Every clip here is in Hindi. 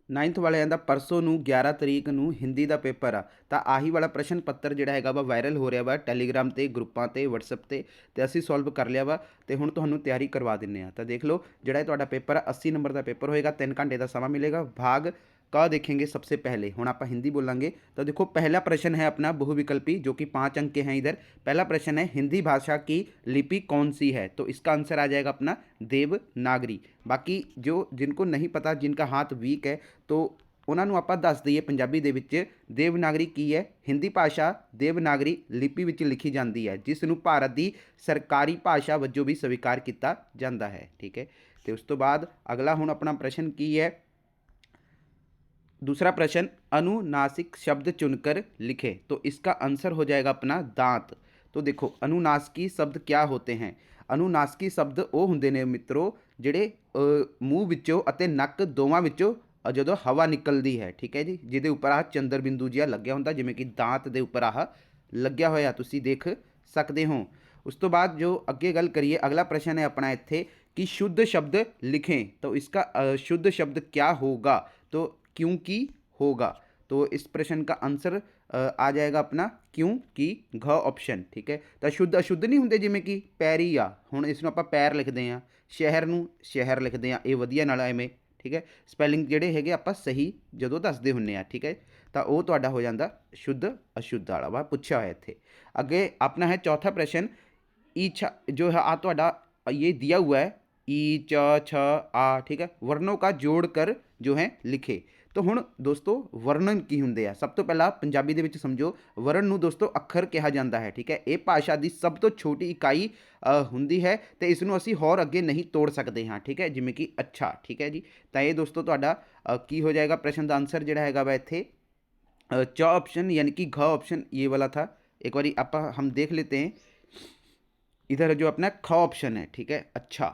9th ਵਾਲਿਆਂ ਦਾ ਪਰਸੋਂ ਨੂੰ 11 ਤਰੀਕ ਨੂੰ ਹਿੰਦੀ ਦਾ ਪੇਪਰ ਆ, ਤਾਂ ਆਹੀ ਵਾਲਾ ਪ੍ਰਸ਼ਨ ਪੱਤਰ ਜਿਹੜਾ ਹੈਗਾ ਵਾ ਵਾਇਰਲ ਹੋ ਰਿਹਾ ਵਾ ਟੈਲੀਗ੍ਰਾਮ ਤੇ, ਗਰੁੱਪਾਂ ਤੇ, ਵਟਸਐਪ ਤੇ ਅਸੀਂ ਸੋਲਵ ਕਰ ਲਿਆ ਵਾ ਤੇ ਹੁਣ ਤੁਹਾਨੂੰ ਤਿਆਰੀ ਕਰਵਾ ਦਿੰਨੇ ਆ। ਤਾਂ ਦੇਖ ਲਓ ਜਿਹੜਾ ਇਹ ਤੁਹਾਡਾ ਪੇਪਰ ਆ 80 ਨੰਬਰ ਦਾ ਪੇਪਰ ਹੋਏਗਾ, 3 ਘੰटे ਦਾ ਸਮਾਂ मिलेगा। भाग क देखेंगे सबसे पहले, हुण आप हिंदी बोलेंगे। तो देखो पहला प्रश्न है अपना बहुविकल्पी, जो कि 5 अंक के हैं इधर। पहला प्रश्न है हिंदी भाषा की लिपि कौन सी है, तो इसका आंसर आ जाएगा अपना देवनागरी। बाकी जो जिनको नहीं पता, जिनका हाथ वीक है, तो उन्होंने आप दस दईए पंजाबी दे विच देवनागरी की है। हिंदी भाषा देवनागरी लिपि विच लिखी जाती है, जिसनूं भारत की सरकारी भाषा वजों भी स्वीकार किया जाता है। ठीक है, तो उस तो बाद अगला हुण अपना प्रश्न की है, दूसरा प्रश्न अनुनासिक शब्द चुनकर लिखे, तो इसका आंसर हो जाएगा अपना दांत। तो देखो अनुनासिकी शब्द क्या होते हैं। अनुनासिकी शब्द वो होंगे ने मित्रों जिहड़े मूँह विचों अते नक दोवां विचों ਜਦੋਂ हवा निकलती है। ठीक है जी, जिहदे उपर आह चंद्र बिंदु जिहा लग्या हुंदा, जिवें कि दांत दे उपर आह लग्या होया तुसीं देख सकते हो। उस तो बाद जो अगे गल करिए, अगला प्रश्न है अपना इत्थे कि शुद्ध शब्द लिखें, तो इसका शुद्ध शब्द क्या होगा, तो क्योंकि होगा। तो इस प्रश्न का आंसर आ जाएगा अपना क्योंकि, घ ऑप्शन। ठीक है, तो शुद्ध अशुद्ध नहीं होंगे, जिमें कि पैरी आ, हुण इसनूं आपां पैर लिखते हैं, शहर नूं शहर लिखते हैं, ये वधिया नाल एवें। ठीक है, स्पैलिंग जिहड़े हैगे आपां सही जदों दसदे हुंदे आ। ठीक है, तो वह तुहाडा हो जाता शुद्ध अशुद्ध वाला वा पुछया होया इत्थे। अगे अपना है चौथा प्रश्न, ईछा जो है आ तुहाडा ये दिया हुआ है ई च छ आ। ठीक है, वर्णों का जोड़ कर जो है लिखे। तो हुण दोस्तों वर्णन की हुंदे आ, सब तो पहला पंजाबी दे विच समझो वर्ण नूं दोस्तों अखर कहा जाता है। ठीक है, ये भाषा की सब तो छोटी इकाई हुंदी है, तो इसनूं असीं होर अगे नहीं तोड़ सकते हाँ। ठीक है, जिमें कि अच्छा। ठीक है जी, तो ये दोस्तों तुहाडा की हो जाएगा प्रश्न का आंसर जिहड़ा हैगा वा इत्थे च ऑप्शन, यानी कि घ ऑप्शन ये वाला था। एक बारी आपां हम देख लेते हैं इधर जो अपना ख ऑप्शन है। ठीक है, अच्छा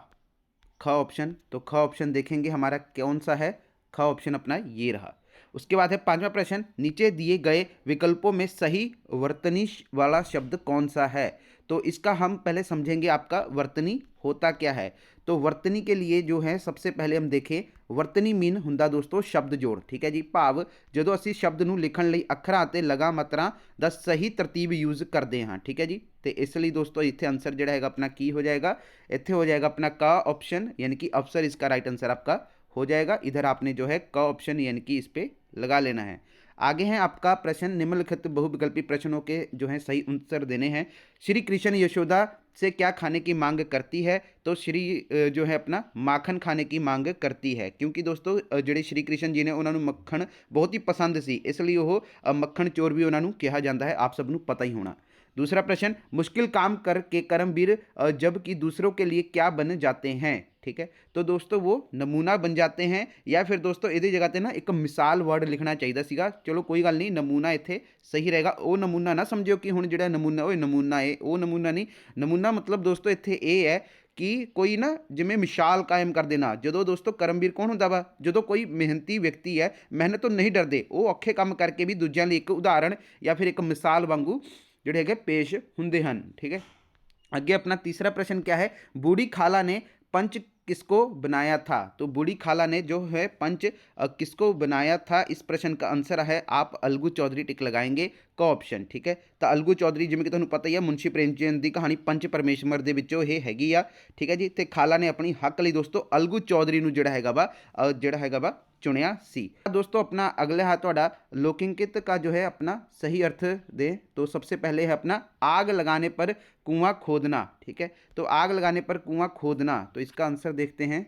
ख ऑप्शन, तो ख ऑप्शन देखेंगे हमारा कौन सा है, ख ऑप्शन अपना ये रहा। उसके बाद है पांचवा प्रश्न, नीचे दिए गए विकल्पों में सही वर्तनी वाला शब्द कौन सा है। तो इसका हम पहले समझेंगे आपका वर्तनी होता क्या है। तो वर्तनी के लिए जो है सबसे पहले हम देखें, वर्तनी मीन हुंदा दोस्तों शब्द जोड़। ठीक है जी, भाव जदों असीं शब्द नूं लिखण लई अखरां ते लगा मात्रां दा सही तरतीब यूज़ करते हैं। ठीक है जी, तो इसलिए दोस्तों इत्थे आंसर जिहड़ा हैगा अपना की हो जाएगा, इत्थे हो जाएगा अपना क ऑप्शन, यानी कि अफसर इसका राइट आंसर आपका हो जाएगा। इधर आपने जो है क ऑप्शन यानी कि इस पर लगा लेना है। आगे हैं आपका प्रश्न, निम्नलिखित बहुविकल्पी प्रश्नों के जो है सही उत्तर देने हैं। श्री कृष्ण यशोदा से क्या खाने की मांग करती है, तो श्री जो है अपना माखन खाने की मांग करती है, क्योंकि दोस्तों जिहड़े श्री कृष्ण जी ने उन्होंने मक्खन बहुत ही पसंद सी, इसलिए वो मक्खन चोर भी उन्होंने कहा जाता है, आप सबनों पता ही होना। दूसरा प्रश्न, मुश्किल काम करके कर्मवीर जबकि दूसरों के लिए क्या बन जाते हैं। ठीक है, तो दोस्तों वो नमूना बन जाते हैं, या फिर दोस्तों इहदी जगह ते ना एक मिसाल वर्ड लिखना चाहिए सीगा। चलो कोई गल नहीं, नमूना इत्थे सही रहेगा। वो नमूना ना समझो कि हुण जिहड़ा नमूना वो नमूना है, वो नमूना नहीं। नमूना मतलब दोस्तों इत्थे ये है कि कोई ना जिमें मिसाल कायम कर देना। जदों दोस्तों करमवीर कौन हुंदा वा, जदों कोई मेहनती व्यक्ति है, मेहनत तो नहीं डरदे, वो औखे काम करके भी दूजिਆਂ ਲਈ एक उदाहरण या फिर एक मिसाल वांगू जिहड़े हैगे पेश हुंदे हन। ठीक है, अगे अपना तीसरा प्रश्न क्या है, बूढ़ी खाला ने पंच किसको बनाया था। तो बूढ़ी खाला ने जो है पंच किसको बनाया था, इस प्रश्न का आंसर है आप अलगू चौधरी टिक लगाएंगे, क ऑप्शन। ठीक है, तो अलगू चौधरी जिवें कि तुहानूं पता ही है मुंशी प्रेमचंद की कहानी पंच परमेश्वर दे विचों ये हैगी आ। ठीक है जी, तो खाला ने अपनी हक लई दोस्तों अलगू चौधरी नूं जिहड़ा हैगा वा चुनिया सी। दोस्तों अपना अगला है तुहाडा लोकिंकित का जो है अपना सही अर्थ दे। तो सबसे पहले है अपना आग लगाने पर कुआं खोदना। ठीक है, तो आग लगाने पर कुआं खोदना, तो इसका आंसर देखते हैं।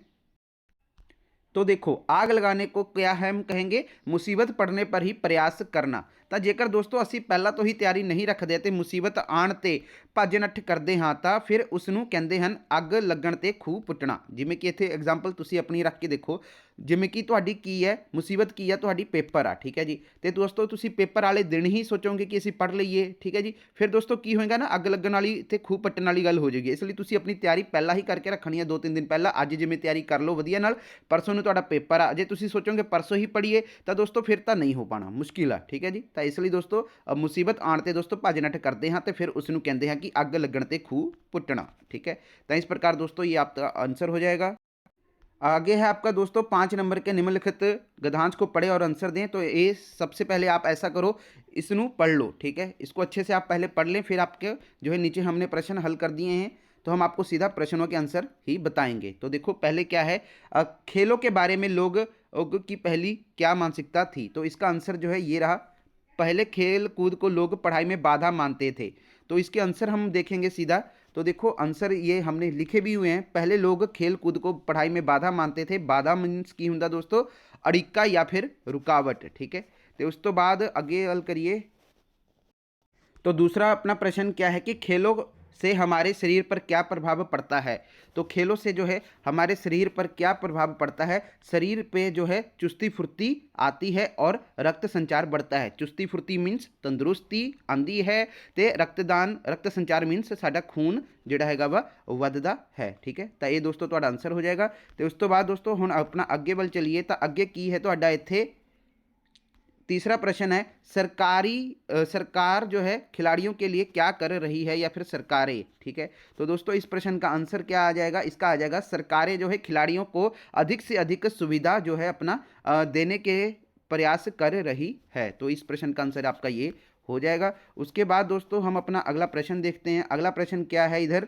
तो देखो आग लगाने को क्या है, हम कहेंगे मुसीबत पड़ने पर ही प्रयास करना। तो जेकर दोस्तों असी पहला तो ही तैयारी नहीं रखते तो मुसीबत आण ते भज नठ करते हाँ, तो फिर उसनूं कहते हैं अग लगन ते खूह पुट्टना। जिमें कि इत्थे एग्जाम्पल तुसी अपनी रख के देखो, जिमें कि तुहाडी की है मुसीबत की है, तुहाडी पेपर आ। ठीक है जी, तो दोस्तों तुसी पेपर वाले दिन ही सोचोगे कि असी पढ़ लीए। ठीक है जी, फिर दोस्तों की होएगा ना अग लगन वाली ते खूह पट्टन वाली गल हो जाएगी। इसलिए तुसी अपनी तैयारी पहला ही करके रखनी है, 2-3 दिन पहला। अज जिमें तैयारी कर लो वधिया नाल, परसों नूं तुहाडा पेपर आ, जे तुसी सोचोगे परसों ही पढ़ीए तो दोस्तों फिर तो नहीं हो पाना, मुश्किल है। ठीक है जी, तो इसलिए दोस्तों मुसीबत आण ते दोस्तों भज नठ करते हैं, तो फिर उसनूं कहते हैं कि अग लगन ते खूह पुट्टना। ठीक है, तो इस प्रकार दोस्तों ये आपका आंसर हो जाएगा। आगे है आपका दोस्तों 5 नंबर के निम्नलिखित गद्यांश को पढ़े और आंसर दें। तो ये सबसे पहले आप ऐसा करो, इसनु पढ़ लो, ठीक है, इसको अच्छे से आप पहले पढ़ लें, फिर आपके जो है नीचे हमने प्रश्न हल कर दिए हैं, तो हम आपको सीधा प्रश्नों के आंसर ही बताएंगे। तो देखो पहले क्या है, खेलों के बारे में लोग की पहली क्या मानसिकता थी। तो इसका आंसर जो है ये रहा, पहले खेल कूद को लोग पढ़ाई में बाधा मानते थे। तो इसके आंसर हम देखेंगे सीधा। तो देखो आंसर ये हमने लिखे भी हुए हैं, पहले लोग खेल कूद को पढ़ाई में बाधा मानते थे। बाधा मीन्स की हुंदा दोस्तों अड़िक्का या फिर रुकावट, ठीक है। तो उस तो बाद आगे हल करिए। तो दूसरा अपना प्रश्न क्या है कि खेलों से हमारे शरीर पर क्या प्रभाव पड़ता है। तो खेलों से जो है हमारे शरीर पर क्या प्रभाव पड़ता है, शरीर पे जो है चुस्ती फुर्ती आती है और रक्त संचार बढ़ता है। चुस्ती फुर्ती मीन्स तंदुरुस्ती आंदी है, ते रक्तदान रक्त संचार मीन्स साडा खून जिहड़ा हैगा वा वधदा है, ठीक है। तो ये दोस्तों तुहाडा आंसर हो जाएगा। तो उस तो बाद दोस्तों हुण अपना अगे वल चलिए। तो अगे की है तुहाडा इत्थे तीसरा प्रश्न है, सरकार जो है खिलाड़ियों के लिए क्या कर रही है या फिर सरकारें, ठीक है। तो दोस्तों इस प्रश्न का आंसर क्या आ जाएगा, इसका आ जाएगा सरकारें जो है खिलाड़ियों को अधिक से अधिक सुविधा जो है अपना देने के प्रयास कर रही है। तो इस प्रश्न का आंसर आपका ये हो जाएगा। उसके बाद दोस्तों हम अपना अगला प्रश्न देखते हैं। अगला प्रश्न क्या है इधर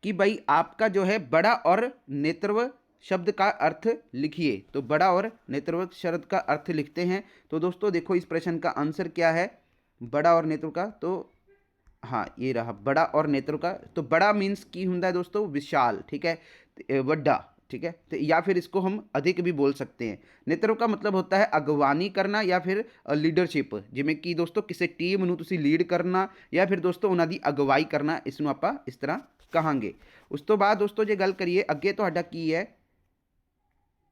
कि भाई आपका जो है बड़ा और नेतृत्व शब्द का अर्थ लिखिए। तो बड़ा और नेतृत्व शब्द का अर्थ लिखते हैं। तो दोस्तों देखो इस प्रश्न का आंसर क्या है, बड़ा और नेतृत्व का, तो हाँ ये रहा बड़ा और नेतृत्व का। तो बड़ा मीन्स की हुंदा है दोस्तों विशाल, ठीक है, वड्डा, ठीक है। तो या फिर इसको हम अधिक भी बोल सकते हैं। नेतृत्व का मतलब होता है अगवानी करना या फिर लीडरशिप, जिमें कि दोस्तों किसी टीम ਨੂੰ ਤੁਸੀਂ ਲੀਡ ਕਰਨਾ या फिर दोस्तों ਉਹਨਾਂ ਦੀ ਅਗਵਾਈ ਕਰਨਾ, ਇਸ ਨੂੰ ਆਪਾਂ ਇਸ ਤਰ੍ਹਾਂ ਕਹਾਂਗੇ। ਉਸ ਤੋਂ ਬਾਅਦ दोस्तों ਜੇ ਗੱਲ ਕਰੀਏ ਅੱਗੇ ਤੁਹਾਡਾ ਕੀ है,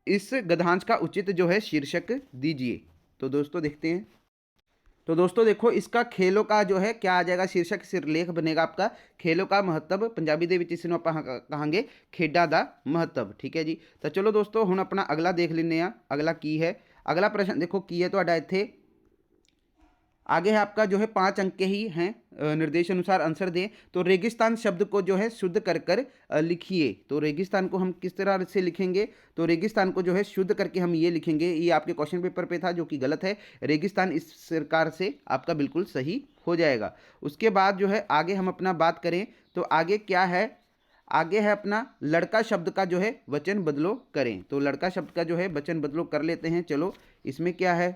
इस गद्यांश का उचित जो है शीर्षक दीजिए। तो दोस्तों देखते हैं। तो दोस्तों देखो इसका खेलों का जो है क्या आ जाएगा, शीर्षक सिरलेख बनेगा आपका खेलों का महत्व, पंजाबी ਦੇ ਵਿੱਚ ਇਸ ਨੂੰ ਆਪਾਂ ਕਹਾਂਗੇ ਖੇਡਾਂ ਦਾ महत्व, ठीक है जी। तो चलो दोस्तों ਹੁਣ अपना अगला देख लेने ਆ, अगला की है। अगला प्रश्न देखो की है ਤੁਹਾਡਾ ਇੱਥੇ आगे है आपका जो है 5 अंक के ही हैं, निर्देश अनुसार आंसर दें। तो रेगिस्तान शब्द को जो है शुद्ध कर कर लिखिए। तो रेगिस्तान को हम किस तरह से लिखेंगे, तो रेगिस्तान को जो है शुद्ध करके हम ये लिखेंगे, ये आपके क्वेश्चन पेपर पे था जो कि गलत है। रेगिस्तान इस प्रकार से आपका बिल्कुल सही हो जाएगा। उसके बाद जो है आगे हम अपना बात करें तो आगे क्या है, आगे है अपना लड़का शब्द का जो है वचन बदलो करें। तो लड़का शब्द का जो है वचन बदलो कर लेते हैं। चलो इसमें क्या है,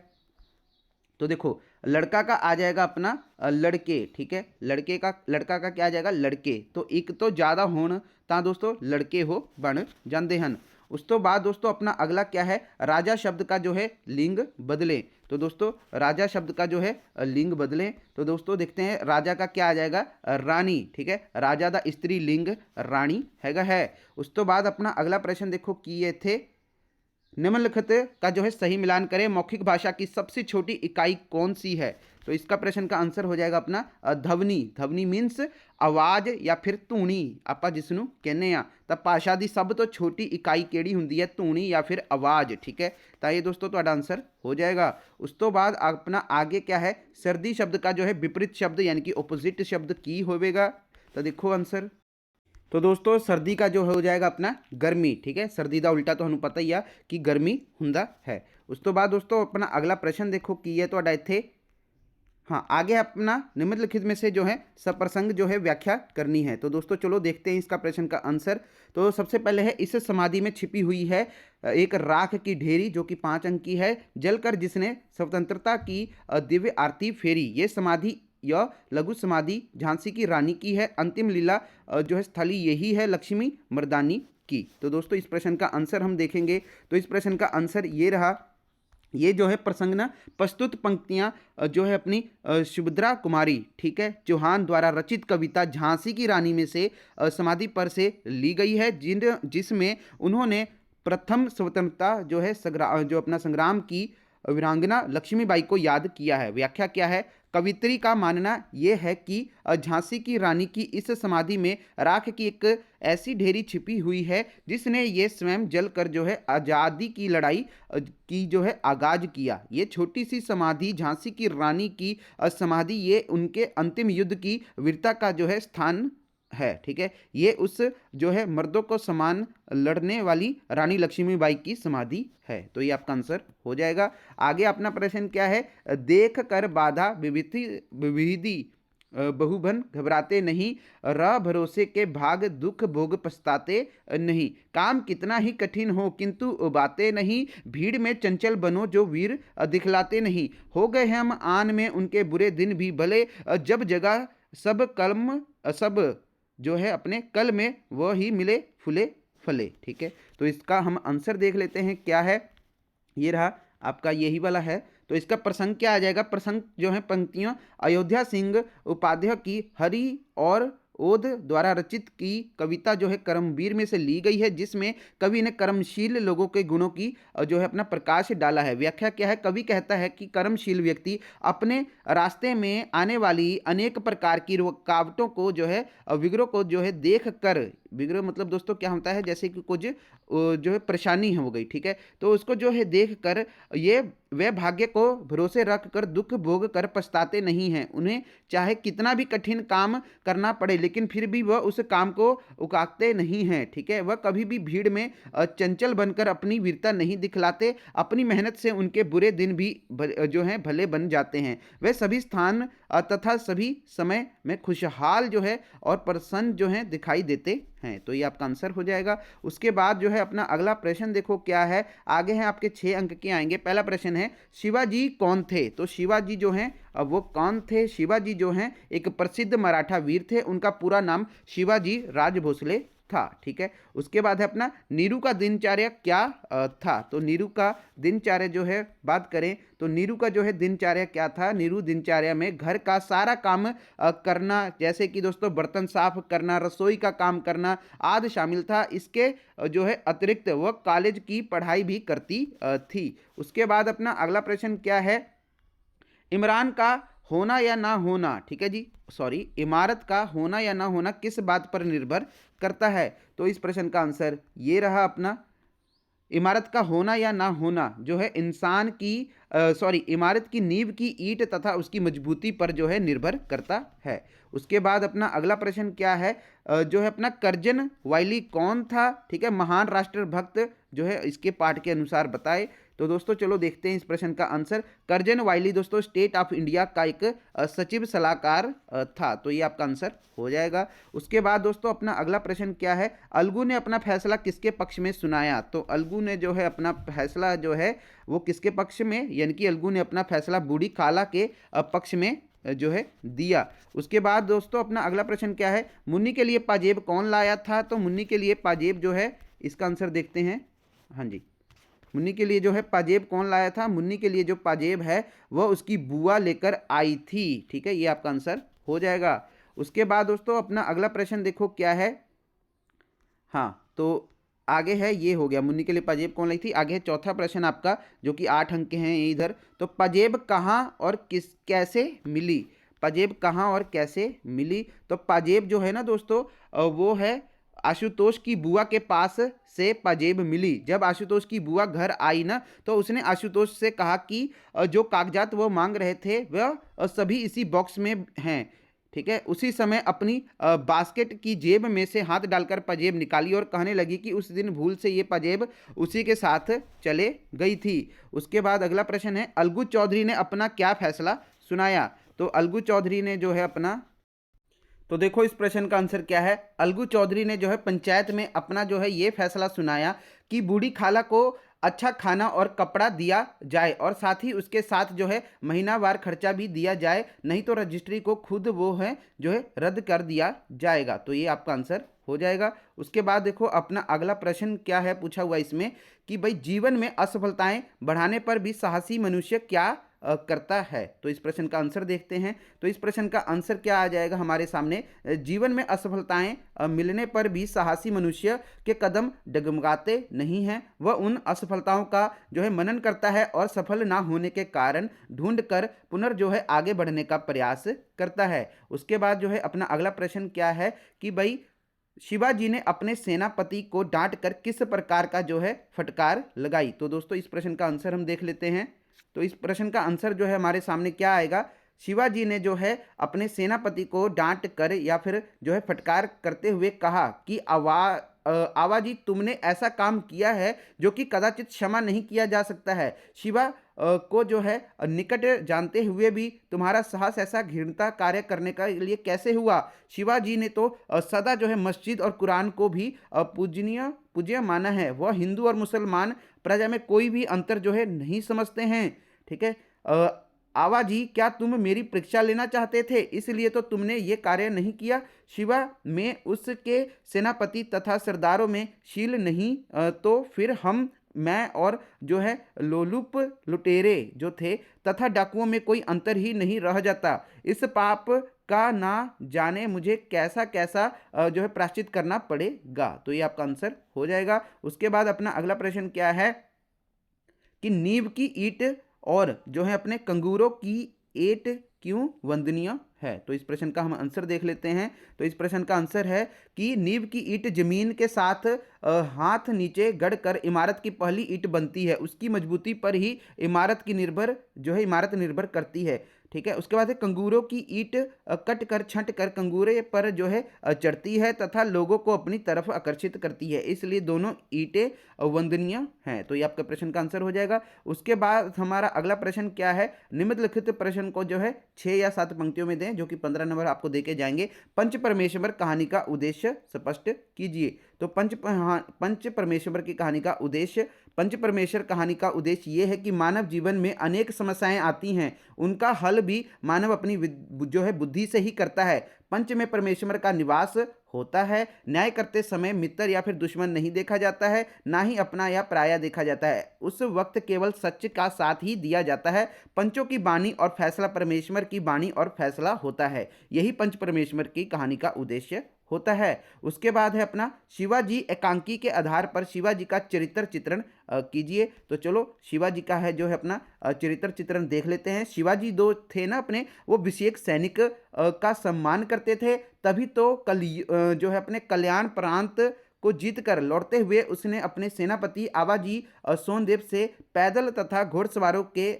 तो देखो लड़का का आ जाएगा अपना लड़के, ठीक है। लड़का का क्या आ जाएगा लड़के। तो एक तो ज़्यादा होन ता दोस्तों लड़के हो बन जाते हैं। उस तो बाद दोस्तों अपना अगला क्या है, राजा शब्द का जो है लिंग बदलें। तो दोस्तों राजा शब्द का जो है लिंग बदलें। तो दोस्तों देखते हैं राजा का क्या आ जाएगा रानी, ठीक है। राजा दा स्त्री लिंग रानी हैगा है। उस तो बाद अपना अगला प्रश्न देखो की ये थे, निम्नलिखित का जो है सही मिलान करें, मौखिक भाषा की सबसे छोटी इकाई कौन सी है। तो इसका प्रश्न का आंसर हो जाएगा अपना ध्वनि। ध्वनि मीन्स आवाज़ या फिर ਧੂਣੀ ਆਪਾਂ ਜਿਸ ਨੂੰ ਕਹਿੰਦੇ ਆ। ਤਾਂ ਭਾਸ਼ਾ ਦੀ ਸਭ ਤੋਂ ਛੋਟੀ ਇਕਾਈ ਕਿਹੜੀ ਹੁੰਦੀ ਹੈ, ਧੂਣੀ या फिर आवाज़, ठीक है। तो ये दोस्तों ਤੁਹਾਡਾ आंसर हो जाएगा। उस तो बाद अपना आगे क्या है, सर्दी शब्द का जो है विपरीत शब्द यानी कि ओपोजिट शब्द की होवेगा। तो देखो आंसर, तो दोस्तों सर्दी का जो हो जाएगा अपना गर्मी, ठीक है। सर्दी का उल्टा तो हमें पता ही है कि गर्मी हुंदा है। उस तो बाद दोस्तों अपना अगला प्रश्न देखो की है तो इत्थे, हाँ आगे अपना निम्नलिखित में से जो है सप्रसंग जो है व्याख्या करनी है। तो दोस्तों चलो देखते हैं इसका प्रश्न का आंसर। तो सबसे पहले है, इस समाधि में छिपी हुई है एक राख की ढेरी जो कि 5 अंक की है, जलकर जिसने स्वतंत्रता की दिव्य आरती फेरी। ये समाधि यह लघु समाधि झांसी की रानी की है, अंतिम लीला जो है स्थली यही है लक्ष्मी मर्दानी की। तो दोस्तों इस प्रश्न का आंसर हम देखेंगे। तो इस प्रश्न का आंसर ये रहा, ये जो है प्रसंग ना प्रस्तुत पंक्तियाँ जो है अपनी सुभद्रा कुमारी, ठीक है, चौहान द्वारा रचित कविता झांसी की रानी में से समाधि पर से ली गई है, जिसमें उन्होंने प्रथम स्वतंत्रता जो है जो अपना संग्राम की वीरांगना लक्ष्मीबाई को याद किया है। व्याख्या क्या है, कवित्री का मानना यह है कि झांसी की रानी की इस समाधि में राख की एक ऐसी ढेरी छिपी हुई है जिसने ये स्वयं जलकर जो है आज़ादी की लड़ाई की जो है आगाज किया। ये छोटी सी समाधि झांसी की रानी की समाधि, ये उनके अंतिम युद्ध की वीरता का जो है स्थान है, ठीक है। ये उस जो है मर्दों को समान लड़ने वाली रानी लक्ष्मीबाई की समाधि है। तो ये आपका आंसर हो जाएगा। आगे अपना प्रश्न क्या है, देख कर बाधा विविधि विविधि बहुबन घबराते नहीं, र भरोसे के भाग दुख भोग पछताते नहीं, काम कितना ही कठिन हो किंतु उबाते नहीं, भीड़ में चंचल बनो जो वीर दिखलाते नहीं, हो गए हम आन में उनके बुरे दिन भी भले, जब जगह सब कलम सब जो है अपने कल में वह ही मिले फूले फले, ठीक है। तो इसका हम आंसर देख लेते हैं क्या है। ये रहा आपका यही वाला है। तो इसका प्रसंग क्या आ जाएगा, प्रसंग जो है पंक्तियां अयोध्या सिंह उपाध्याय की हरि और ओध द्वारा रचित की कविता जो है कर्मवीर में से ली गई है, जिसमें कवि ने कर्मशील लोगों के गुणों की जो है अपना प्रकाश डाला है। व्याख्या क्या है, कवि कहता है कि कर्मशील व्यक्ति अपने रास्ते में आने वाली अनेक प्रकार की रुकावटों को जो है विघ्नों को जो है देख कर, विघ्न मतलब दोस्तों क्या होता है, जैसे कि कुछ जो है परेशानी हो गई, ठीक है, तो उसको जो है देख कर ये वे भाग्य को भरोसे रख कर दुख भोग कर पछताते नहीं हैं। उन्हें चाहे कितना भी कठिन काम करना पड़े लेकिन फिर भी वह उस काम को उकाते नहीं हैं, ठीक है। वह कभी भी भीड़ में चंचल बनकर अपनी वीरता नहीं दिखलाते, अपनी मेहनत से उनके बुरे दिन भी जो हैं भले बन जाते हैं। वे सभी स्थान तथा सभी समय में खुशहाल जो है और प्रसन्न जो है दिखाई देते हैं। तो ये आपका आंसर हो जाएगा। उसके बाद जो है अपना अगला प्रश्न देखो क्या है, आगे हैं आपके 6 अंक के आएंगे। पहला प्रश्न है शिवाजी कौन थे। तो शिवाजी जो हैं अब वो कौन थे, शिवाजी जो हैं एक प्रसिद्ध मराठा वीर थे, उनका पूरा नाम शिवाजी राज भोसले था, ठीक है। उसके बाद है अपना नीरू का दिनचर्या क्या था। तो नीरू का दिनचर्या जो है बात करें तो नीरू का जो है दिनचर्या क्या था, नीरू दिनचर्या में घर का सारा काम करना, जैसे कि दोस्तों बर्तन साफ करना, रसोई का काम करना आदि शामिल था। इसके जो है अतिरिक्त वह कॉलेज की पढ़ाई भी करती थी। उसके बाद अपना अगला प्रश्न क्या है, इमरान का होना या ना होना, ठीक है जी, सॉरी, इमारत का होना या ना होना किस बात पर निर्भर करता है। तो इस प्रश्न का आंसर ये रहा अपना, इमारत का होना या ना होना जो है इंसान की इमारत की नींव की ईंट तथा उसकी मजबूती पर जो है निर्भर करता है। उसके बाद अपना अगला प्रश्न क्या है, जो है अपना कर्जन वाइली कौन था, ठीक है, महान राष्ट्रभक्त जो है इसके पाठ के अनुसार बताए। तो दोस्तों चलो देखते हैं इस प्रश्न का आंसर। कर्जन वाइली दोस्तों स्टेट ऑफ इंडिया का एक सचिव सलाहकार था। तो ये आपका आंसर हो जाएगा। उसके बाद दोस्तों अपना अगला प्रश्न क्या है, अलगू ने अपना फैसला किसके पक्ष में सुनाया। तो अलगू ने जो है अपना फैसला जो है वो किसके पक्ष में, यानी कि अलगू ने अपना फैसला बूढ़ी खाला के पक्ष में जो है दिया। उसके बाद दोस्तों अपना अगला प्रश्न क्या है, मुन्नी के लिए पाजेब कौन लाया था। तो मुन्नी के लिए पाजेब जो है इसका आंसर देखते हैं। हाँ जी, मुन्नी के लिए जो है पाजेब कौन लाया था, मुन्नी के लिए जो पाजेब है वह उसकी बुआ लेकर आई थी, ठीक है, ये आपका आंसर हो जाएगा। उसके बाद दोस्तों अपना अगला प्रश्न देखो क्या है, हाँ तो आगे है, ये हो गया मुन्नी के लिए पाजेब कौन लाई थी। आगे है चौथा प्रश्न आपका जो कि 8 अंक के हैं इधर। तो पाजेब कहाँ और किस कैसे मिली, पाजेब कहाँ और कैसे मिली। तो पाजेब जो है ना दोस्तों वो है आशुतोष की बुआ के पास से पाजेब मिली। जब आशुतोष की बुआ घर आई ना तो उसने आशुतोष से कहा कि जो कागजात वो मांग रहे थे वह सभी इसी बॉक्स में हैं, ठीक है। उसी समय अपनी बास्केट की जेब में से हाथ डालकर पाजेब निकाली और कहने लगी कि उस दिन भूल से ये पाजेब उसी के साथ चले गई थी। उसके बाद अगला प्रश्न है, अलगू चौधरी ने अपना क्या फैसला सुनाया। तो अलगू चौधरी ने जो है अपना, तो देखो इस प्रश्न का आंसर क्या है, अलगू चौधरी ने जो है पंचायत में अपना जो है ये फैसला सुनाया कि बूढ़ी खाला को अच्छा खाना और कपड़ा दिया जाए और साथ ही उसके साथ जो है महीनावार खर्चा भी दिया जाए, नहीं तो रजिस्ट्री को खुद वो है जो है रद्द कर दिया जाएगा। तो ये आपका आंसर हो जाएगा। उसके बाद देखो अपना अगला प्रश्न क्या है पूछा हुआ इसमें कि भाई जीवन में असफलताएं बढ़ाने पर भी साहसी मनुष्य क्या करता है। तो इस प्रश्न का आंसर देखते हैं। तो इस प्रश्न का आंसर क्या आ जाएगा हमारे सामने, जीवन में असफलताएं मिलने पर भी साहसी मनुष्य के कदम डगमगाते नहीं हैं, वह उन असफलताओं का जो है मनन करता है और सफल ना होने के कारण ढूंढ कर पुनर् जो है आगे बढ़ने का प्रयास करता है। उसके बाद जो है अपना अगला प्रश्न क्या है कि भाई शिवाजी ने अपने सेनापति को डांट कर किस प्रकार का जो है फटकार लगाई। तो दोस्तों इस प्रश्न का आंसर हम देख लेते हैं। तो इस प्रश्न का आंसर जो है हमारे सामने क्या आएगा शिवाजी ने जो है अपने सेनापति को डांट कर या फिर जो है फटकार करते हुए कहा कि आवाजी तुमने ऐसा काम किया है जो कि कदाचित क्षमा नहीं किया जा सकता है। शिवा को जो है निकट जानते हुए भी तुम्हारा साहस ऐसा घृणता कार्य करने का लिए कैसे हुआ। शिवाजी ने तो सदा जो है मस्जिद और कुरान को भी पूजनीय पूज्य माना है। वह हिंदू और मुसलमान प्रजा में कोई भी अंतर जो है नहीं समझते हैं। ठीक है, आवाजी क्या तुम मेरी परीक्षा लेना चाहते थे, इसलिए तो तुमने ये कार्य नहीं किया। शिवा में उसके सेनापति तथा सरदारों में शील नहीं तो फिर मैं और जो है लोलुप लुटेरे जो थे तथा डाकुओं में कोई अंतर ही नहीं रह जाता। इस पाप का ना जाने मुझे कैसा कैसा जो है प्रायश्चित करना पड़ेगा। तो ये आपका आंसर हो जाएगा। उसके बाद अपना अगला प्रश्न क्या है कि नींव की ईंट और जो है अपने कंगूरों की ईंट क्यों वंदनीय है। तो इस प्रश्न का हम आंसर देख लेते हैं। तो इस प्रश्न का आंसर है कि नींव की ईंट जमीन के साथ हाथ नीचे गड़कर इमारत की पहली ईंट बनती है। उसकी मजबूती पर ही इमारत निर्भर करती है। ठीक है, उसके बाद है कंगूरों की ईंट कट कर छंट कर कंगूरे पर जो है चढ़ती है तथा लोगों को अपनी तरफ आकर्षित करती है, इसलिए दोनों ईंटें वंदनीय हैं। तो ये आपका प्रश्न का आंसर हो जाएगा। उसके बाद हमारा अगला प्रश्न क्या है, निम्नलिखित प्रश्न को जो है 6 या 7 पंक्तियों में दें, जो कि 15 नंबर आपको देके जाएंगे। पंच परमेश्वर कहानी का उद्देश्य स्पष्ट कीजिए। तो पंच परमेश्वर की कहानी का उद्देश्य, पंच परमेश्वर कहानी का उद्देश्य ये है कि मानव जीवन में अनेक समस्याएं आती हैं, उनका हल भी मानव अपनी जो है बुद्धि से ही करता है। पंच में परमेश्वर का निवास होता है। न्याय करते समय मित्र या फिर दुश्मन नहीं देखा जाता है, ना ही अपना या पराया देखा जाता है। उस वक्त केवल सच का साथ ही दिया जाता है। पंचों की बानी और फैसला परमेश्वर की बानी और फैसला होता है। यही पंच परमेश्वर की कहानी का उद्देश्य होता है। उसके बाद है अपना शिवाजी एकांकी के आधार पर शिवाजी का चरित्र चित्रण कीजिए। तो चलो शिवाजी का है जो है अपना चरित्र चित्रण देख लेते हैं। शिवाजी दो थे ना अपने, वो विशेष सैनिक का सम्मान करते थे, तभी तो जो है अपने कल्याण प्रांत को जीत कर लौटते हुए उसने अपने सेनापति आवाजी सोनदेव से पैदल तथा घोड़सवारों के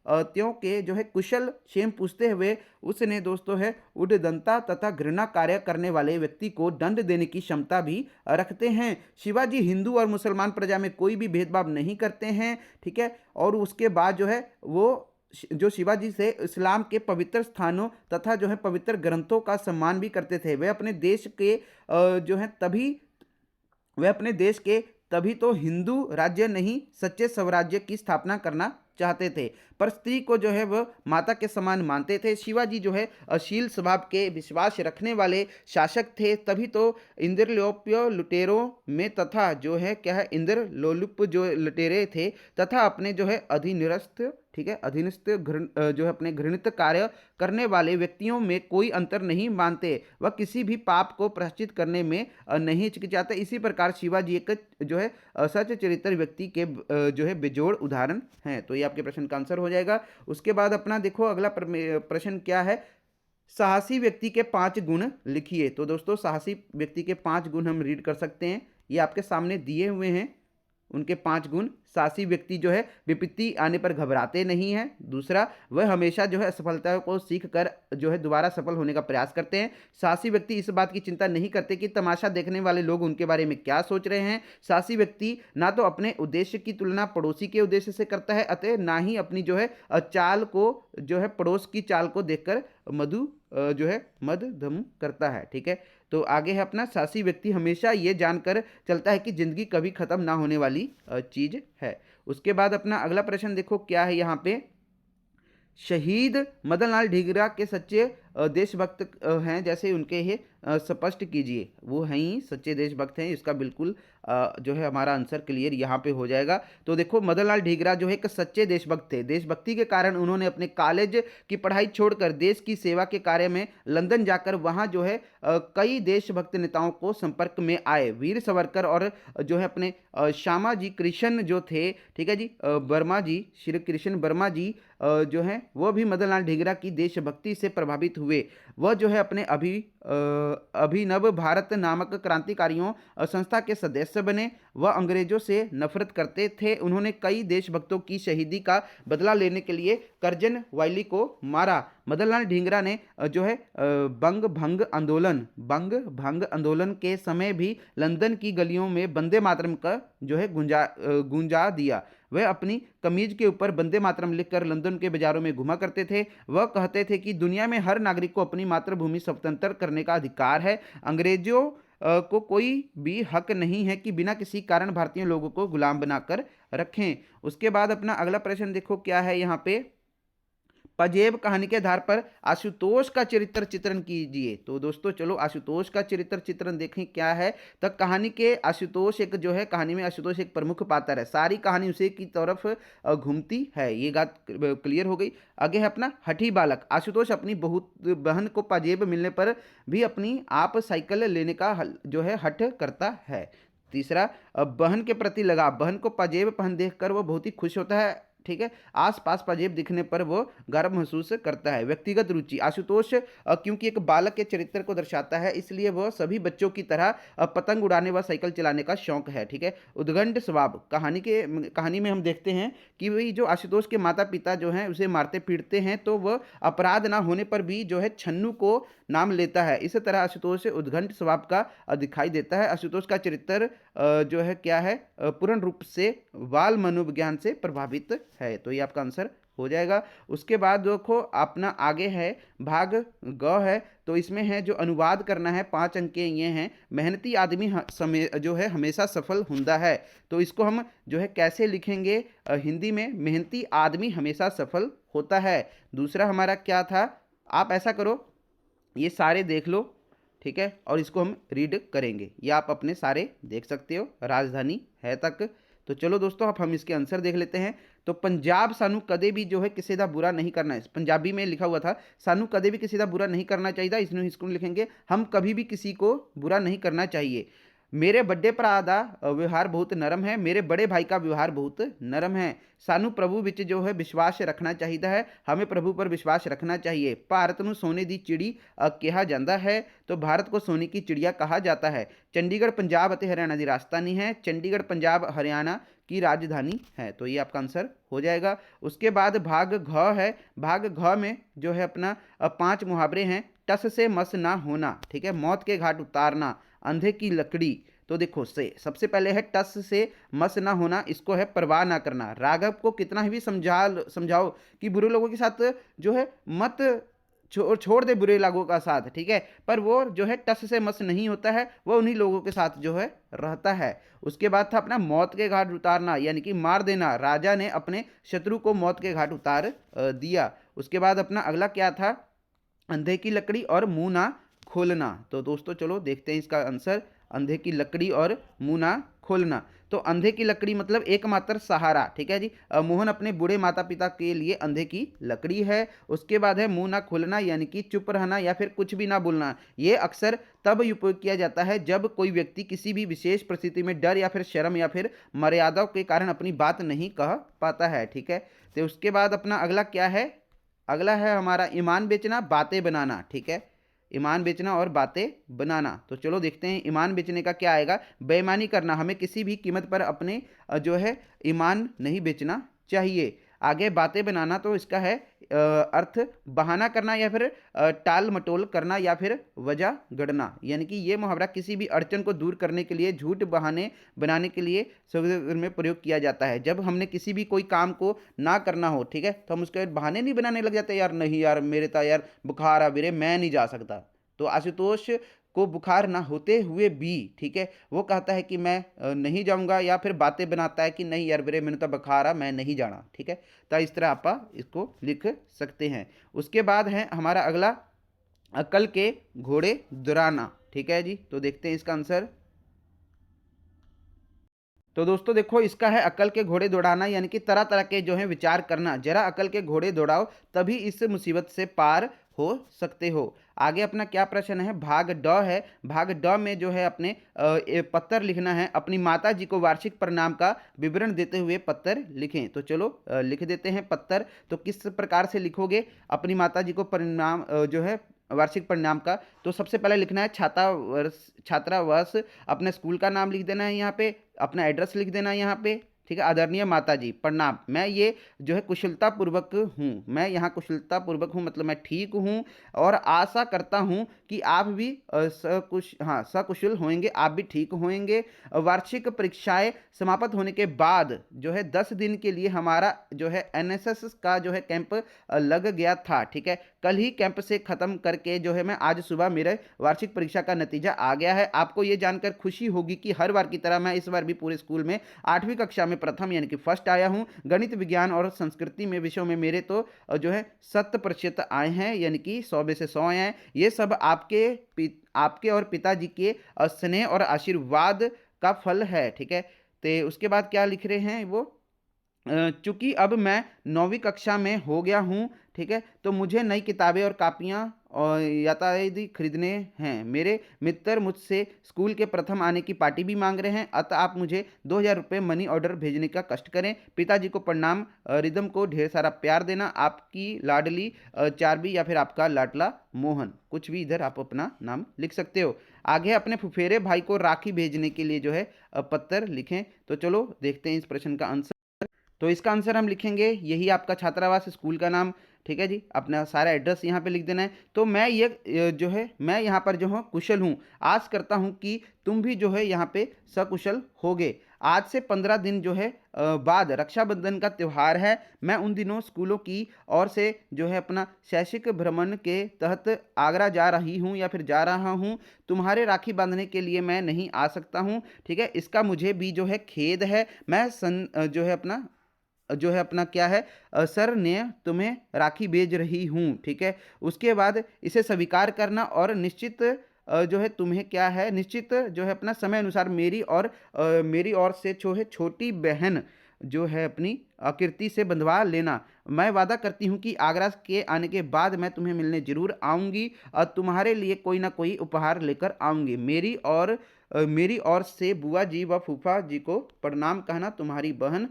त्यों के जो है कुशल क्षेम पूछते हुए उसने दोस्तों है उद्दंडता तथा घृणा कार्य करने वाले व्यक्ति को दंड देने की क्षमता भी रखते हैं। शिवाजी हिंदू और मुसलमान प्रजा में कोई भी भेदभाव नहीं करते हैं। ठीक है, और उसके बाद जो है वो जो शिवाजी से इस्लाम के पवित्र स्थानों तथा जो है पवित्र ग्रंथों का सम्मान भी करते थे। वे अपने देश के जो है तभी तो हिंदू राज्य नहीं सच्चे स्वराज्य की स्थापना करना चाहते थे, पर स्त्री को जो है वह माता के समान मानते थे। शिवाजी जो है अशील स्वभाव के विश्वास रखने वाले शासक थे, तभी तो इंद्रलोप्य लुटेरों में तथा जो है क्या है इंद्रलोलुप जो लुटेरे थे तथा अपने जो है अधीनस्थ, ठीक है, अधीनस्थ जो है अपने घृणित कार्य करने वाले व्यक्तियों में कोई अंतर नहीं मानते। वह किसी भी पाप को प्रायश्चित करने में नहीं हिचकिचाते। इसी प्रकार शिवाजी एक जो है सच चरित्र व्यक्ति के जो है बेजोड़ उदाहरण हैं। तो ये आपके प्रश्न का आंसर हो जाएगा। उसके बाद अपना देखो अगला प्रश्न क्या है, साहसी व्यक्ति के 5 गुण लिखिए। तो दोस्तों साहसी व्यक्ति के 5 गुण हम रीड कर सकते हैं, ये आपके सामने दिए हुए हैं। उनके 5 गुण, साहसी व्यक्ति जो है विपत्ति आने पर घबराते नहीं हैं। दूसरा, वह हमेशा जो है असफलता को सीख कर जो है दोबारा सफल होने का प्रयास करते हैं। साहसी व्यक्ति इस बात की चिंता नहीं करते कि तमाशा देखने वाले लोग उनके बारे में क्या सोच रहे हैं। साहसी व्यक्ति ना तो अपने उद्देश्य की तुलना पड़ोसी के उद्देश्य से करता है, अतः ना ही अपनी जो है चाल को जो है पड़ोस की चाल को देखकर मदधम करता है। ठीक है, तो आगे है अपना साहसी व्यक्ति हमेशा ये जानकर चलता है कि जिंदगी कभी खत्म ना होने वाली चीज है। उसके बाद अपना अगला प्रश्न देखो क्या है यहाँ पे, शहीद मदन लाल ढींगरा के सच्चे देशभक्त हैं जैसे उनके ही स्पष्ट कीजिए। वो हैं ही सच्चे देशभक्त हैं, इसका बिल्कुल जो है हमारा आंसर क्लियर यहाँ पे हो जाएगा। तो देखो मदन लाल ढींगरा जो है एक सच्चे देशभक्त थे। देशभक्ति के कारण उन्होंने अपने कॉलेज की पढ़ाई छोड़कर देश की सेवा के कार्य में लंदन जाकर वहाँ जो है कई देशभक्त नेताओं को संपर्क में आए। वीर सावरकर और जो है अपने श्यामा जी कृष्ण जो थे, ठीक है जी, वर्मा जी, श्री कृष्ण वर्मा जी जो हैं वो भी मदन लाल ढींगरा की देशभक्ति से प्रभावित हुए। वह जो है अपने अभिनव भारत नामक क्रांतिकारियों संस्था के सदस्य बने। वह अंग्रेजों से नफरत करते थे। उन्होंने कई देशभक्तों की शहीदी का बदला लेने के लिए करजन वायली को मारा। मदन लाल ढींगरा ने जो है बंग भंग आंदोलन के समय भी लंदन की गलियों में वंदे मातरम का जो है गूंजा दिया। वह अपनी कमीज के ऊपर वंदे मातरम लिखकर लंदन के बाजारों में घुमा करते थे। वह कहते थे कि दुनिया में हर नागरिक को अपनी मातृभूमि स्वतंत्र करने का अधिकार है। अंग्रेजों को कोई भी हक नहीं है कि बिना किसी कारण भारतीय लोगों को गुलाम बनाकर रखें। उसके बाद अपना अगला प्रश्न देखो क्या है यहाँ पे। पजेब कहानी के आधार पर आशुतोष का चरित्र चित्रण कीजिए। तो दोस्तों चलो आशुतोष का चरित्र चित्रण देखें क्या है। तो कहानी के आशुतोष एक जो है, कहानी में आशुतोष एक प्रमुख पात्र है। सारी कहानी उसी की तरफ घूमती है। ये बात क्लियर हो गई। आगे है अपना हठी बालक। आशुतोष अपनी बहन को पजेब मिलने पर भी अपनी आप साइकिल लेने का जो है हठ करता है। तीसरा, बहन के प्रति लगाव। बहन को पजेब पहन देखकर वो बहुत ही खुश होता है। ठीक है, आसपास पजेब दिखने पर वो गर्व महसूस करता है। व्यक्तिगत रुचि। आशुतोष क्योंकि एक बालक के चरित्र को दर्शाता है, इसलिए वह सभी बच्चों की तरह पतंग उड़ाने व साइकिल चलाने का शौक है। ठीक है। उद्दंड स्वभाव। कहानी में हम देखते हैं कि वही जो आशुतोष के माता पिता जो हैं उसे मारते पीटते हैं, तो वह अपराध ना होने पर भी जो है छन्नू को नाम लेता है। इस तरह आशुतोष उद्दंड स्वभाव का दिखाई देता है। आशुतोष का चरित्र जो है क्या है, पूर्ण रूप से बाल मनोविज्ञान से प्रभावित है। तो ये आपका आंसर हो जाएगा। उसके बाद देखो अपना आगे है भाग ग है। तो इसमें है जो अनुवाद करना है, 5 अंक के ये हैं। मेहनती आदमी जो है हमेशा सफल होता है। तो इसको हम जो है कैसे लिखेंगे हिंदी में, मेहनती आदमी हमेशा सफल होता है। दूसरा हमारा क्या था, आप ऐसा करो ये सारे देख लो, ठीक है, और इसको हम रीड करेंगे। ये आप अपने सारे देख सकते हो, राजधानी है तक। तो चलो दोस्तों अब हम इसके आंसर देख लेते हैं। तो पंजाब सानू कदे भी जो है किसी का बुरा नहीं करना है। पंजाबी में लिखा हुआ था सानू कदे भी किसी का बुरा नहीं करना चाहिए। इसको लिखेंगे हम कभी भी किसी को बुरा नहीं करना चाहिए। मेरे बड़े भरा का व्यवहार बहुत नरम है। मेरे बड़े भाई का व्यवहार बहुत नरम है। सानू प्रभु विच जो है विश्वास रखना चाहिए है। हमें प्रभु पर विश्वास रखना चाहिए। भारत नू सोने की चिड़ी कहा जाता है। तो भारत को सोने की चिड़िया कहा जाता है। चंडीगढ़ पंजाब और हरियाणा की राजधानी है। चंडीगढ़ पंजाब हरियाणा की राजधानी है। तो ये आपका आंसर हो जाएगा। उसके बाद भाग घ है। भाग घ में जो है अपना 5 मुहावरे हैं। टस से मस ना होना, ठीक है, मौत के घाट उतारना, अंधे की लकड़ी। तो देखो से सबसे पहले है टस से मस ना होना, इसको है परवाह ना करना। राघव को कितना भी समझाओ कि बुरे लोगों के साथ जो है मत छोड़ दे बुरे लोगों का साथ, ठीक है, पर वो जो है टस से मस नहीं होता है, वो उन्हीं लोगों के साथ जो है रहता है। उसके बाद था अपना मौत के घाट उतारना, यानी कि मार देना। राजा ने अपने शत्रु को मौत के घाट उतार दिया। उसके बाद अपना अगला क्या था, अंधे की लकड़ी और मुंह ना खोलना। तो दोस्तों चलो देखते हैं इसका आंसर, अंधे की लकड़ी और मुंह ना खोलना। तो अंधे की लकड़ी मतलब एकमात्र सहारा, ठीक है जी। मोहन अपने बूढ़े माता पिता के लिए अंधे की लकड़ी है। उसके बाद है मुंह ना खोलना, यानी कि चुप रहना या फिर कुछ भी ना बोलना। ये अक्सर तब उपयोग किया जाता है जब कोई व्यक्ति किसी भी विशेष परिस्थिति में डर या फिर शर्म या फिर मर्यादाओं के कारण अपनी बात नहीं कह पाता है, ठीक है। तो उसके बाद अपना अगला क्या है, अगला है हमारा ईमान बेचना बातें बनाना, ठीक है, ईमान बेचना और बातें बनाना। तो चलो देखते हैं ईमान बेचने का क्या आएगा। बेईमानी करना, हमें किसी भी कीमत पर अपने जो है ईमान नहीं बेचना चाहिए। आगे बातें बनाना, तो इसका है अर्थ बहाना करना या फिर टाल मटोल करना या फिर वजह गढ़ना, यानी कि ये मुहावरा किसी भी अड़चन को दूर करने के लिए झूठ बहाने बनाने के लिए शब्द में प्रयोग किया जाता है। जब हमने किसी भी कोई काम को ना करना हो, ठीक है, तो हम उसके बहाने नहीं बनाने लग जाते, यार नहीं यार मेरे तो यार बुखार आ वीरे मैं नहीं जा सकता। तो आशुतोष को बुखार ना होते हुए भी, ठीक है, वो कहता है कि मैं नहीं जाऊंगा, या फिर बातें बनाता है कि नहीं यार वीरे मैंने तो बुखार आ मैं नहीं जाना, ठीक है। तो इस तरह आप इसको लिख सकते हैं। उसके बाद है हमारा अगला अकल के घोड़े दौड़ाना, ठीक है जी। तो देखते हैं इसका आंसर। तो दोस्तों देखो इसका है अकल के घोड़े दौड़ाना, यानी कि तरह तरह के जो है विचार करना। जरा अकल के घोड़े दौड़ाओ तभी इस मुसीबत से पार हो सकते हो। आगे अपना क्या प्रश्न है, भाग ड है। भाग ड में जो है अपने पत्र लिखना है, अपनी माता जी को वार्षिक परिणाम का विवरण देते हुए पत्र लिखें। तो चलो लिख देते हैं पत्र। तो किस प्रकार से लिखोगे अपनी माता जी को परिणाम जो है वार्षिक परिणाम का? तो सबसे पहले लिखना है छात्रावास, अपने स्कूल का नाम लिख देना है यहाँ पे, अपना एड्रेस लिख देना है यहाँ पे, ठीक है। आदरणीय माता जी प्रणाम, मैं ये जो है कुशलतापूर्वक हूँ, मैं यहाँ कुशलतापूर्वक हूँ मतलब मैं ठीक हूँ, और आशा करता हूँ कि आप भी सकुशल होंगे, आप भी ठीक होंगे। वार्षिक परीक्षाएं समाप्त होने के बाद जो है 10 दिन के लिए हमारा जो है एनएसएस का जो है कैंप लग गया था, ठीक है। कल ही कैंप से ख़त्म करके जो है मैं आज सुबह मेरे वार्षिक परीक्षा का नतीजा आ गया है। आपको ये जानकर खुशी होगी कि हर बार की तरह मैं इस बार भी पूरे स्कूल में 8वीं कक्षा में प्रथम यानी कि फर्स्ट आया हूँ। गणित, विज्ञान और संस्कृति में विषयों में मेरे तो जो है 100% आए हैं, यानी कि 100 में से 100 आए हैं। ये सब आपके और पिताजी के स्नेह और आशीर्वाद का फल है, ठीक है। तो उसके बाद क्या लिख रहे हैं वो, चूंकि अब मैं 9वीं कक्षा में हो गया हूँ, ठीक है, तो मुझे नई किताबें और कापियाँ और यातायात खरीदने हैं। मेरे मित्र मुझसे स्कूल के प्रथम आने की पार्टी भी मांग रहे हैं, अतः आप मुझे 2000 रुपये मनी ऑर्डर भेजने का कष्ट करें। पिताजी को प्रणाम, रिदम को ढेर सारा प्यार देना। आपकी लाडली चारबी या फिर आपका लाडला मोहन, कुछ भी इधर आप अपना नाम लिख सकते हो। आगे अपने फुफेरे भाई को राखी भेजने के लिए जो है पत्र लिखें। तो चलो देखते हैं इस प्रश्न का आंसर। तो इसका आंसर हम लिखेंगे, यही आपका छात्रावास स्कूल का नाम, ठीक है जी। अपना सारा एड्रेस यहाँ पे लिख देना है। तो मैं ये जो है मैं यहाँ पर जो हूँ कुशल हूँ, आस करता हूँ कि तुम भी जो है यहाँ पे सकुशल होगे। आज से 15 दिन जो है बाद रक्षाबंधन का त्यौहार है। मैं उन दिनों स्कूलों की ओर से जो है अपना शैक्षिक भ्रमण के तहत आगरा जा रही हूँ या फिर जा रहा हूँ। तुम्हारे राखी बांधने के लिए मैं नहीं आ सकता हूँ, ठीक है। इसका मुझे भी जो है खेद है। मैं जो है अपना क्या है, सर ने तुम्हें राखी भेज रही हूँ, ठीक है। उसके बाद इसे स्वीकार करना और निश्चित जो है तुम्हें क्या है, निश्चित जो है अपना समय अनुसार मेरी ओर से जो है छोटी बहन जो है अपनी आकृति से बंधवा लेना। मैं वादा करती हूँ कि आगरा के आने के बाद मैं तुम्हें मिलने जरूर आऊँगी और तुम्हारे लिए कोई ना कोई उपहार लेकर आऊँगी। मेरी ओर से बुआ जी व फूफा जी को प्रणाम कहना, तुम्हारी बहन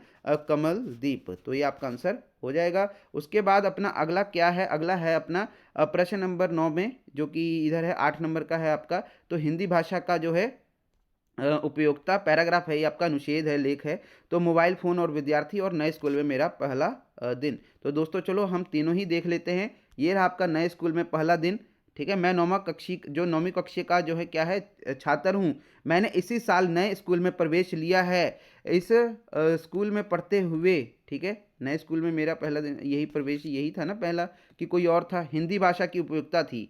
कमलदीप। तो ये आपका आंसर हो जाएगा। उसके बाद अपना अगला क्या है, अगला है अपना प्रश्न नंबर 9 में, जो कि इधर है 8 नंबर का है आपका। तो हिंदी भाषा का जो है उपयोगिता पैराग्राफ है, ये आपका अनुच्छेद है, लेख है। तो मोबाइल फ़ोन और विद्यार्थी और नए स्कूल में मेरा पहला दिन। तो दोस्तों चलो हम तीनों ही देख लेते हैं। ये रहा आपका नए स्कूल में पहला दिन, ठीक है। मैं 9वीं कक्षा का जो है क्या है छात्र हूँ। मैंने इसी साल नए स्कूल में प्रवेश लिया है। इस स्कूल में पढ़ते हुए, ठीक है, नए स्कूल में मेरा पहला दिन, यही प्रवेश यही था ना पहला, कि कोई और था? हिंदी भाषा की उपयोगिता थी।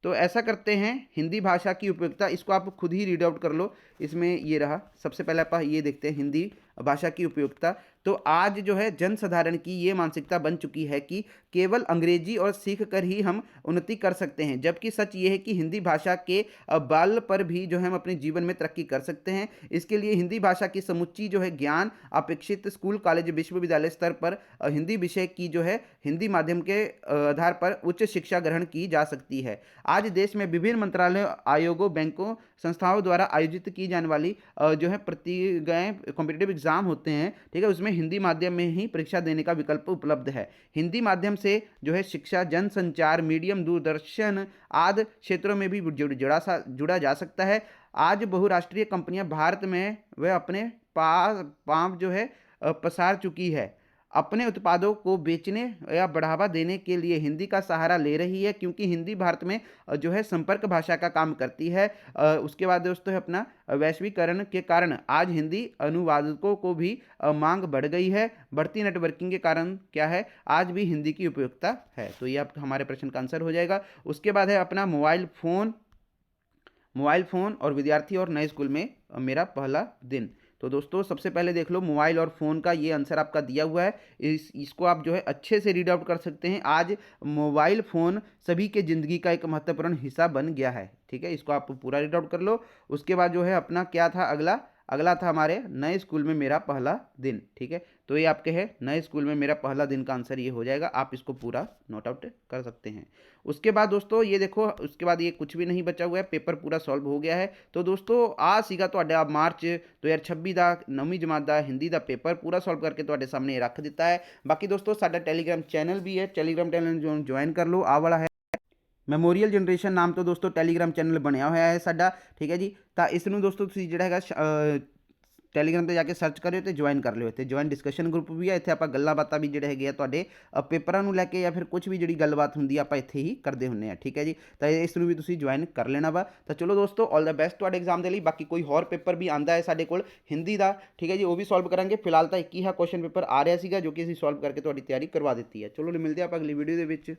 तो ऐसा करते हैं, हिंदी भाषा की उपयोगिता इसको आप खुद ही रीड आउट कर लो। इसमें ये रहा, सबसे पहले आप ये देखते हैं हिंदी भाषा की उपयोगिता। तो आज जो है जनसाधारण की ये मानसिकता बन चुकी है कि केवल अंग्रेजी और सीख कर ही हम उन्नति कर सकते हैं, जबकि सच ये है कि हिंदी भाषा के बल पर भी जो है हम अपने जीवन में तरक्की कर सकते हैं। इसके लिए हिंदी भाषा की समुच्ची जो है ज्ञान अपेक्षित स्कूल, कॉलेज, विश्वविद्यालय स्तर पर हिंदी विषय की जो है हिंदी माध्यम के आधार पर उच्च शिक्षा ग्रहण की जा सकती है। आज देश में विभिन्न मंत्रालयों, आयोगों, बैंकों, संस्थाओं द्वारा आयोजित की जाने वाली जो है प्रतियोगिताएं, कॉम्पिटिटिव एग्जाम होते हैं, ठीक है, उसमें हिंदी माध्यम में ही परीक्षा देने का विकल्प उपलब्ध है। हिंदी माध्यम से जो है शिक्षा, जनसंचार, मीडियम, दूरदर्शन आदि क्षेत्रों में भी जुड़ा जा सकता है। आज बहुराष्ट्रीय कंपनियां भारत में वह अपने पांव जो है पसार चुकी है। अपने उत्पादों को बेचने या बढ़ावा देने के लिए हिंदी का सहारा ले रही है, क्योंकि हिंदी भारत में जो है संपर्क भाषा का काम करती है। उसके बाद दोस्तों है अपना वैश्वीकरण के कारण आज हिंदी अनुवादकों को भी मांग बढ़ गई है। बढ़ती नेटवर्किंग के कारण क्या है, आज भी हिंदी की उपयोगिता है। तो ये आप हमारे प्रश्न का आंसर हो जाएगा। उसके बाद है अपना मोबाइल फ़ोन और विद्यार्थी और नए स्कूल में मेरा पहला दिन। तो दोस्तों सबसे पहले देख लो मोबाइल और फ़ोन का ये आंसर आपका दिया हुआ है। इसको आप जो है अच्छे से रीड आउट कर सकते हैं। आज मोबाइल फ़ोन सभी के ज़िंदगी का एक महत्वपूर्ण हिस्सा बन गया है, ठीक है। इसको आप पूरा रीड आउट कर लो। उसके बाद जो है अपना क्या था, अगला था हमारे नए स्कूल में मेरा पहला दिन, ठीक है। तो ये आपके है नए स्कूल में मेरा पहला दिन का आंसर ये हो जाएगा। आप इसको पूरा नोट आउट कर सकते हैं। उसके बाद दोस्तों ये देखो, उसके बाद ये कुछ भी नहीं बचा हुआ है, पेपर पूरा सॉल्व हो गया है। तो दोस्तों आ सीगा ਤੁਹਾਡਾ ਮਾਰਚ 2026 ਦਾ 9ਵੀਂ ਜਮਾਤ ਦਾ ਹਿੰਦੀ ਦਾ ਪੇਪਰ ਪੂਰਾ ਸੋਲਵ ਕਰਕੇ ਤੁਹਾਡੇ ਸਾਹਮਣੇ ਰੱਖ ਦਿੱਤਾ ਹੈ। ਬਾਕੀ ਦੋਸਤੋ ਸਾਡਾ ਟੈਲੀਗ੍ਰਾਮ ਚੈਨਲ ਵੀ ਹੈ, ਟੈਲੀਗ੍ਰਾਮ ਚੈਨਲ ਨੂੰ ਜੁਆਇਨ ਕਰ ਲਓ। ਆਹ ਵਾਲਾ ਹੈ ਮੈਮੋਰੀਅਲ ਜਨਰੇਸ਼ਨ ਨਾਮ ਤੋਂ ਦੋਸਤੋ ਟੈਲੀਗ੍ਰਾਮ ਚੈਨਲ ਬਣਿਆ ਹੋਇਆ ਹੈ ਸਾਡਾ, ਠੀਕ ਹੈ ਜੀ। ਤਾਂ ਇਸ ਨੂੰ ਦੋਸਤੋ ਤੁਸੀਂ ਜਿਹੜਾ ਹੈਗਾ ਟੈਲੀਗ੍ਰਾਮ 'ਤੇ ਜਾ ਕੇ ਸਰਚ ਕਰਿਓ ਅਤੇ ਜੁਆਇਨ ਕਰ ਲਿਓ। ਇੱਥੇ ਜੁਆਇਨ ਡਿਸਕਸ਼ਨ ਗਰੁੱਪ ਵੀ ਹੈ, ਇੱਥੇ ਆਪਾਂ ਗੱਲਾਂ ਬਾਤਾਂ ਵੀ ਜਿਹੜੇ ਹੈਗੇ ਆ ਤੁਹਾਡੇ ਪੇਪਰਾਂ ਨੂੰ ਲੈ ਕੇ ਜਾਂ ਫਿਰ ਕੁਝ ਵੀ ਜਿਹੜੀ ਗੱਲਬਾਤ ਹੁੰਦੀ ਆ ਆਪਾਂ ਇੱਥੇ ਹੀ ਕਰਦੇ ਹੁੰਦੇ ਆ, ਠੀਕ ਹੈ ਜੀ। ਤਾਂ ਇਸ ਨੂੰ ਵੀ ਤੁਸੀਂ ਜੁਆਇਨ ਕਰ ਲੈਣਾ ਵਾ। ਤਾਂ ਚਲੋ ਦੋਸਤੋ, ਆਲ ਦਾ ਬੈਸਟ ਤੁਹਾਡੇ ਐਗਜ਼ਾਮ ਦੇ ਲਈ। ਬਾਕੀ ਕੋਈ ਹੋਰ ਪੇਪਰ ਵੀ ਆਂਦਾ ਹੈ ਸਾਡੇ ਕੋਲ ਹਿੰਦੀ ਦਾ, ਠੀਕ ਹੈ ਜੀ, ਉਹ ਵੀ ਸੋਲਵ ਕਰਾਂਗੇ। ਫਿਲਹਾਲ ਤਾਂ ਇੱਕ ਹੀ ਕੁਐਸਚਨ ਪੇਪਰ ਆ ਰਿਹਾ ਸੀਗਾ ਜੋ ਕਿ ਅਸੀਂ ਸੋਲਵ ਕਰਕੇ ਤੁਹਾਡੀ ਤਿਆਰੀ ਕਰਵਾ ਦਿੱਤੀ ਹੈ। ਚਲੋ ਮਿਲਦੇ ਆਪਾਂ ਅਗਲੀ ਵੀਡੀਓ ਦੇ ਵਿੱਚ।